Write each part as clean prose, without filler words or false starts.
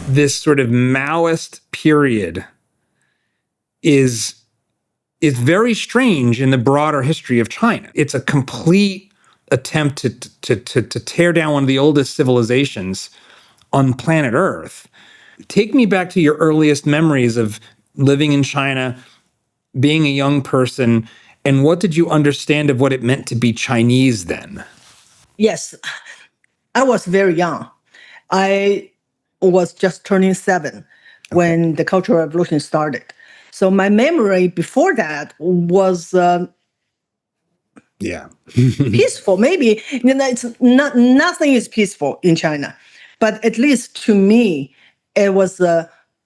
this sort of Maoist period is very strange in the broader history of China. It's a complete attempt to tear down one of the oldest civilizations on planet Earth. Take me back to your earliest memories of living in China, being a young person, and what did you understand of what it meant to be Chinese then? Yes, I was very young. I was just turning 7 when the Cultural Revolution started. So my memory before that was peaceful. Maybe it's not, nothing is peaceful in China, but at least to me, it was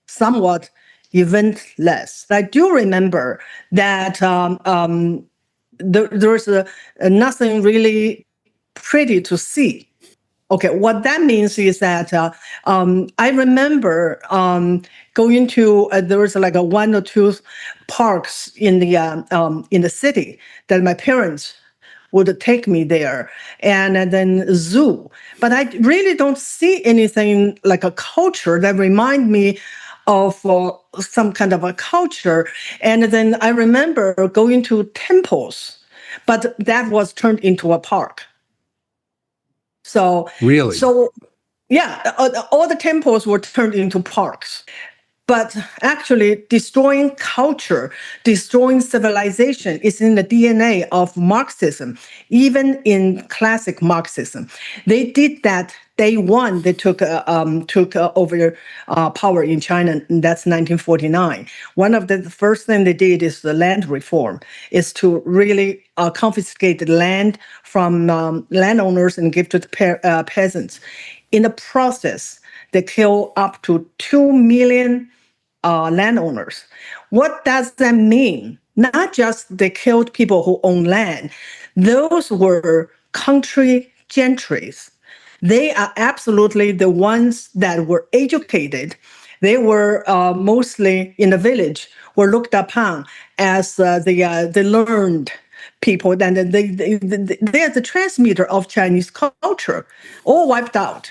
somewhat eventless. I do remember that there was nothing really pretty to see. Okay, what that means is that I remember going to there was like a 1 or 2 parks in the city that my parents would take me there, and then zoo. But I really don't see anything like a culture that remind me of some kind of a culture. And then I remember going to temples, but that was turned into a park. So Really? Yeah, all the temples were turned into parks. But actually, destroying culture, destroying civilization is in the DNA of Marxism, even in classic Marxism. They did that day one. They took over power in China, and that's 1949. One of the first thing they did is the land reform, is to really confiscate the land from landowners and give to the peasants. In the process, they kill up to 2 million landowners. What does that mean? Not just they killed people who own land. Those were country gentries. They are absolutely the ones that were educated. They were mostly in the village, were looked upon as the learned people, and they are the transmitter of Chinese culture, all wiped out.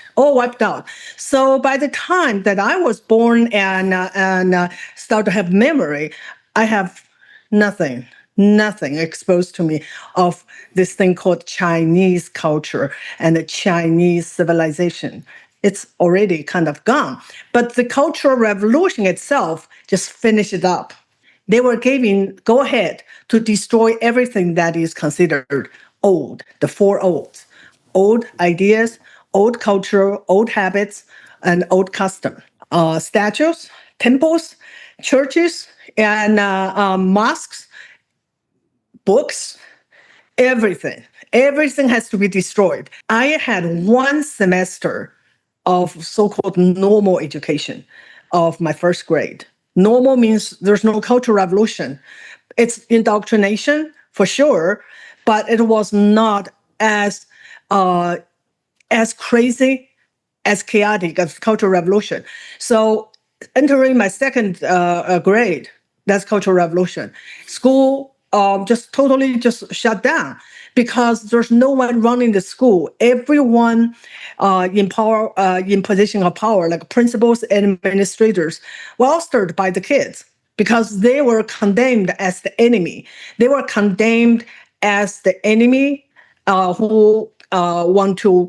So by the time that I was born and start to have memory, I have nothing exposed to me of this thing called Chinese culture and the Chinese civilization. It's already kind of gone. But the Cultural Revolution itself just finished it up. They were giving go ahead to destroy everything that is considered old, the 4 olds: old ideas, old culture, old habits, and old custom. Statues, temples, churches, and mosques, books, everything. Everything has to be destroyed. I had 1 semester of so-called normal education of my first grade. Normal means there's no cultural revolution. It's indoctrination for sure, but it was not as crazy, as chaotic as cultural revolution. So entering my second grade, that's cultural revolution. School just totally just shut down because there's no one running the school. Everyone in power, in position of power, like principals and administrators, were ousted by the kids because they were condemned as the enemy. They were condemned as the enemy who want to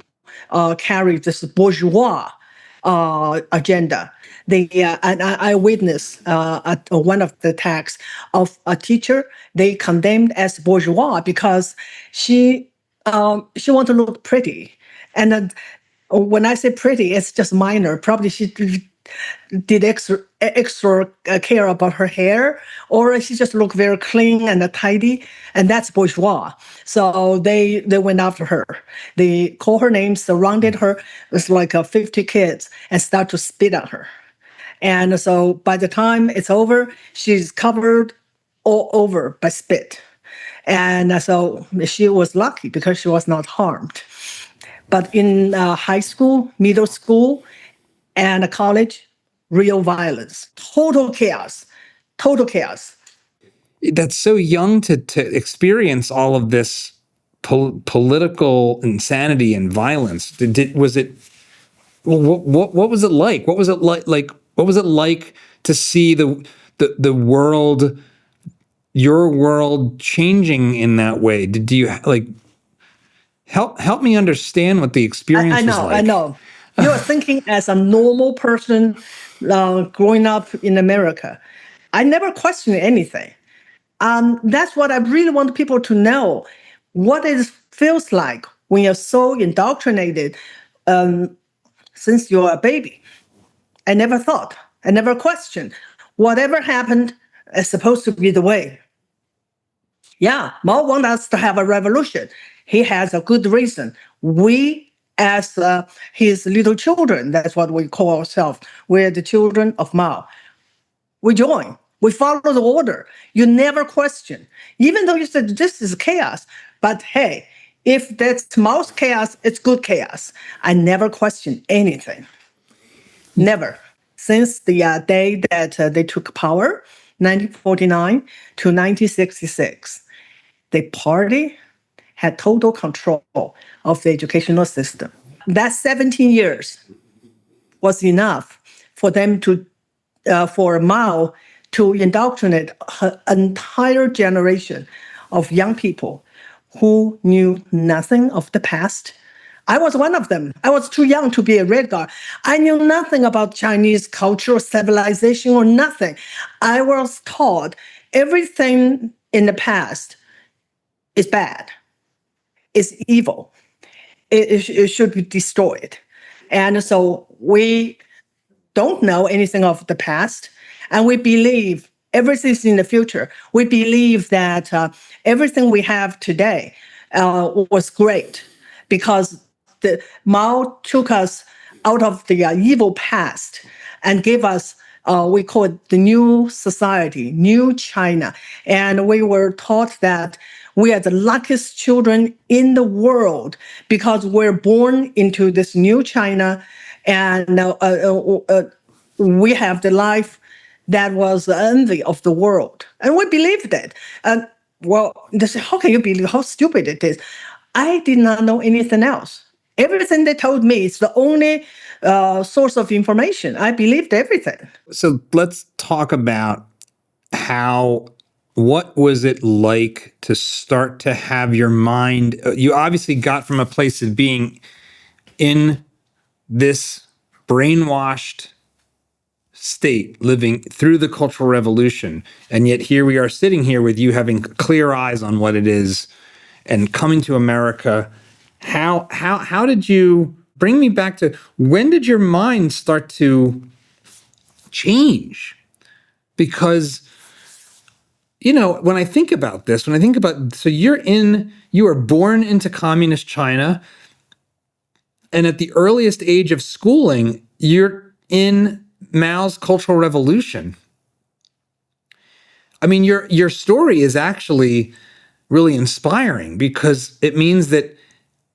carry this bourgeois agenda. And I witnessed at one of the attacks of a teacher. They condemned as bourgeois because she want to look pretty, and when I say pretty, it's just minor. Probably she did extra care about her hair, or she just looked very clean and tidy, and that's bourgeois. So they went after her. They called her name, surrounded her. It's like 50 kids, and start to spit on her. And so by the time it's over, she's covered all over by spit. And so she was lucky because she was not harmed. But in high school, middle school, and college, real violence, total chaos. That's so young to experience all of this political insanity and violence. Was it Well, what was it like? What was it like? What was it like to see the world, your world, changing in that way? Did you like help me understand what the experience was I like? know. You are thinking as a normal person growing up in America. I never questioned anything. That's what I really want people to know. What it feels like when you're so indoctrinated since you're a baby. I never thought. I never questioned. Whatever happened is supposed to be the way. Yeah, Mao wants us to have a revolution. He has a good reason. We, as his little children, that's what we call ourselves. We're the children of Mao. We join. We follow the order. You never question. Even though you said this is chaos, but hey, if that's Mao's chaos, it's good chaos. I never question anything. Never. Since the day that they took power, 1949 to 1966, the party had total control of the educational system. That 17 years was enough for them to, for Mao to indoctrinate an entire generation of young people who knew nothing of the past. I was one of them. I was too young to be a red guard. I knew nothing about Chinese culture or civilization or nothing. I was taught everything in the past is bad, is evil. It should be destroyed. And so we don't know anything of the past, and we believe everything's in the future. We believe that everything we have today was great because the Mao took us out of the evil past and gave us we call it the new society, new China. And we were taught that we are the luckiest children in the world because we're born into this new China, and we have the life that was the envy of the world. And we believed it. And well, they say, how can you believe how stupid it is? I did not know anything else. Everything they told me is the only source of information. I believed everything. So let's talk about what was it like to start to have your mind? You obviously got from a place of being in this brainwashed state, living through the Cultural Revolution, and yet here we are sitting here with you having clear eyes on what it is, and coming to America. How did you bring me back to when did your mind start to change? Because when I think about this, so you were born into communist China, and at the earliest age of schooling, you're in Mao's Cultural Revolution. I mean, your story is actually really inspiring because it means that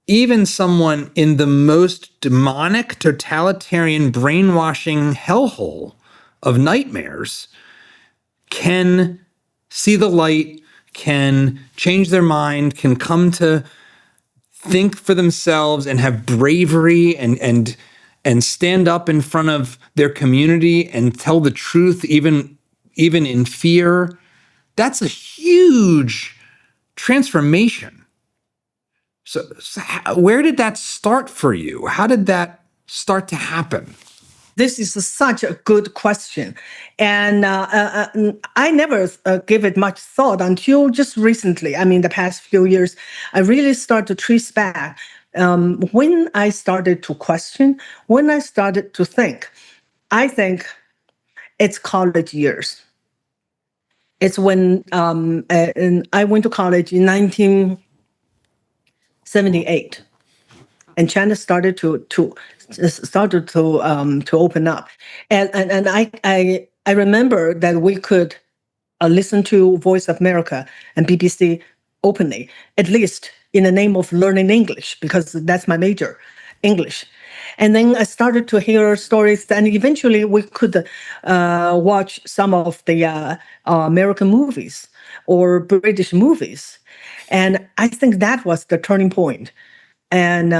even someone in the most demonic, totalitarian, brainwashing hellhole of nightmares can see the light, can change their mind, can come to think for themselves and have bravery and stand up in front of their community and tell the truth even in fear. That's a huge transformation. So where did that start for you? How did that start to happen? This is such a good question. And I never gave it much thought until just recently. I mean, the past few years, I really started to trace back when I started to question, when I started to think. I think it's college years. It's when and I went to college in 1978. And China started to open up, and I remember that we could listen to Voice of America and BBC openly, at least in the name of learning English, because that's my major, English. And then I started to hear stories, and eventually we could watch some of the American movies or British movies. And I think that was the turning point. And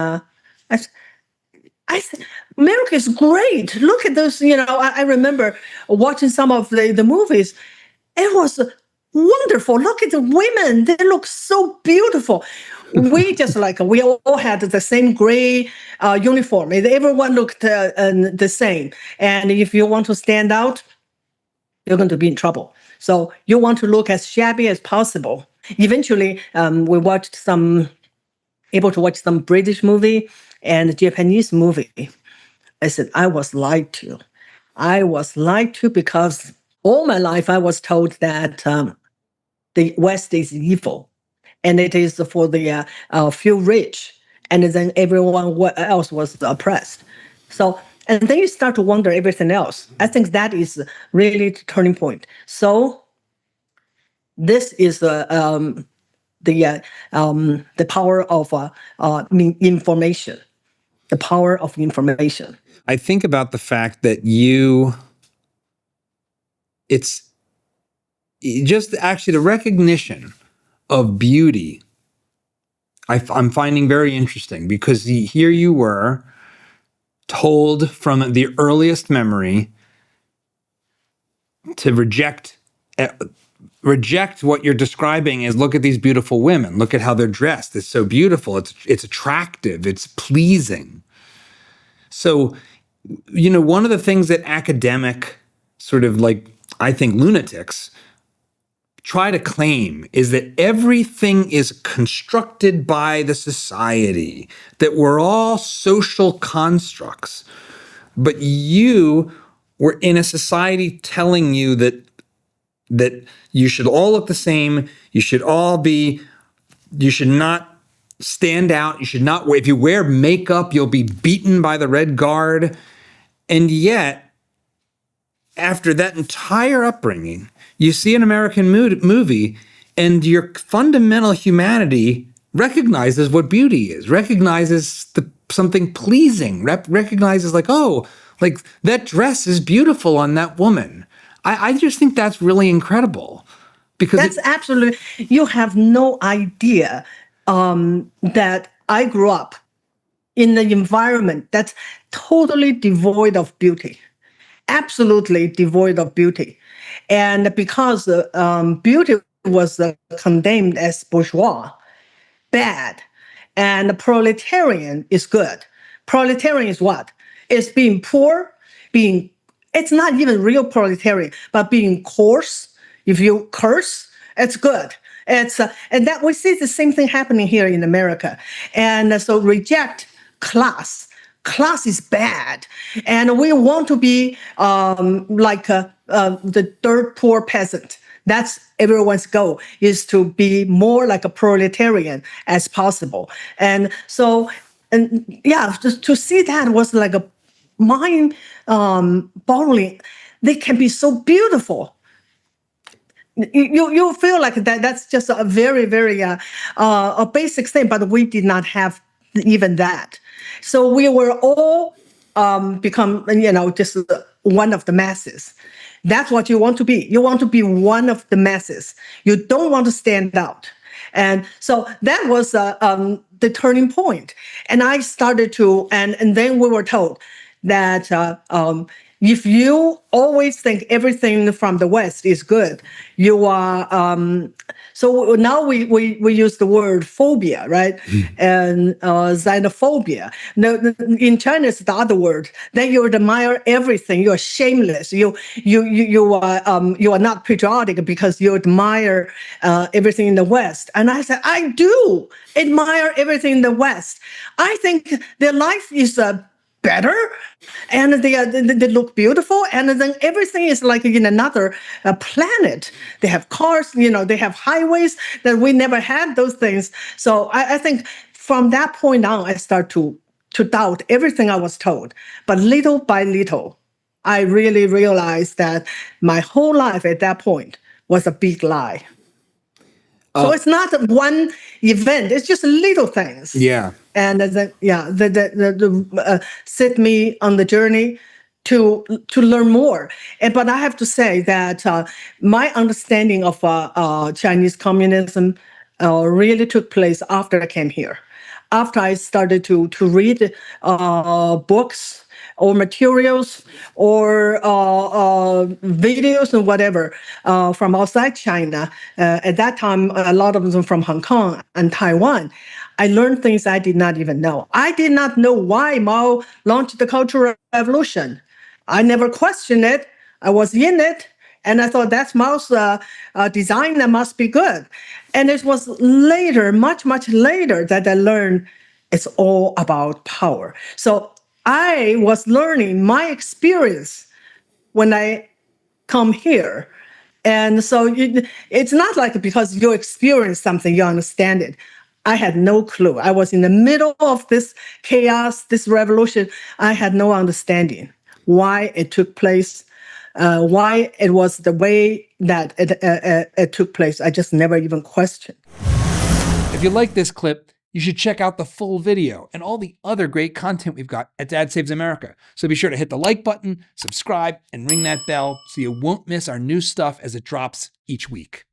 I said, America is great. Look at those, I remember watching some of the movies. It was wonderful. Look at the women. They look so beautiful. We just we all had the same gray uniform. Everyone looked the same. And if you want to stand out, you're going to be in trouble. So you want to look as shabby as possible. Eventually, we able to watch some British movie and Japanese movie. I said, I was lied to. I was lied to because all my life I was told that the West is evil and it is for the few rich, and then everyone else was oppressed. So, and then you start to wonder everything else. I think that is really the turning point. So, this is the power of information. The power of information. I think about the fact that it's just actually the recognition of beauty. I'm finding very interesting because here you were told from the earliest memory to reject what you're describing as, look at these beautiful women, look at how they're dressed, it's so beautiful, it's attractive, it's pleasing. So, one of the things that academic sort of I think lunatics try to claim is that everything is constructed by the society, that we're all social constructs. But you were in a society telling you that you should all look the same, you should not stand out, you should not, if you wear makeup, you'll be beaten by the Red Guard. And yet, after that entire upbringing, you see an American movie and your fundamental humanity recognizes what beauty is, recognizes something pleasing, recognizes that dress is beautiful on that woman. I just think that's really incredible. Because that's absolutely, you have no idea that I grew up in an environment that's totally devoid of beauty. Absolutely devoid of beauty. And because beauty was condemned as bourgeois, bad, and proletarian is good. Proletarian is what? It's being poor, it's not even real proletarian, but being coarse. If you curse, it's good. And that we see the same thing happening here in America. And so reject class. Class is bad, and we want to be the dirt poor peasant. That's everyone's goal, is to be more like a proletarian as possible. And so, just to see that was like a mind boggling. They can be so beautiful. You feel like that's just a very, very a basic thing, but we did not have even that. So we were all become, just one of the masses. That's what you want to be. You want to be one of the masses. You don't want to stand out. And so that was the turning point. And I started to, and then we were told that if you always think everything from the West is good, you are. So now we use the word phobia, right? And xenophobia. No, in China, it's the other word. Then you admire everything. You are shameless. You are not patriotic because you admire everything in the West. And I said, I do admire everything in the West. I think their life is better, and they look beautiful, and then everything is like in another planet. They have cars, they have highways that we never had those things. So I think from that point on, I start to doubt everything I was told. But little by little, I really realized that my whole life at that point was a big lie. So it's not one event; it's just little things. Yeah. And then set me on the journey to learn more. But I have to say that my understanding of Chinese communism really took place after I came here. after I started to read books or materials or videos and whatever from outside China. At that time, a lot of them from Hong Kong and Taiwan. I learned things I did not even know. I did not know why Mao launched the Cultural Revolution. I never questioned it. I was in it. And I thought that's Mao's design, that must be good. And it was later, much, much later, that I learned it's all about power. So I was learning my experience when I come here. And so it's not like because you experience something, you understand it. I had no clue. I was in the middle of this chaos, this revolution. I had no understanding why it took place, why it was the way that it took place. I just never even questioned. If you like this clip, you should check out the full video and all the other great content we've got at Dad Saves America. So be sure to hit the like button, subscribe, and ring that bell so you won't miss our new stuff as it drops each week.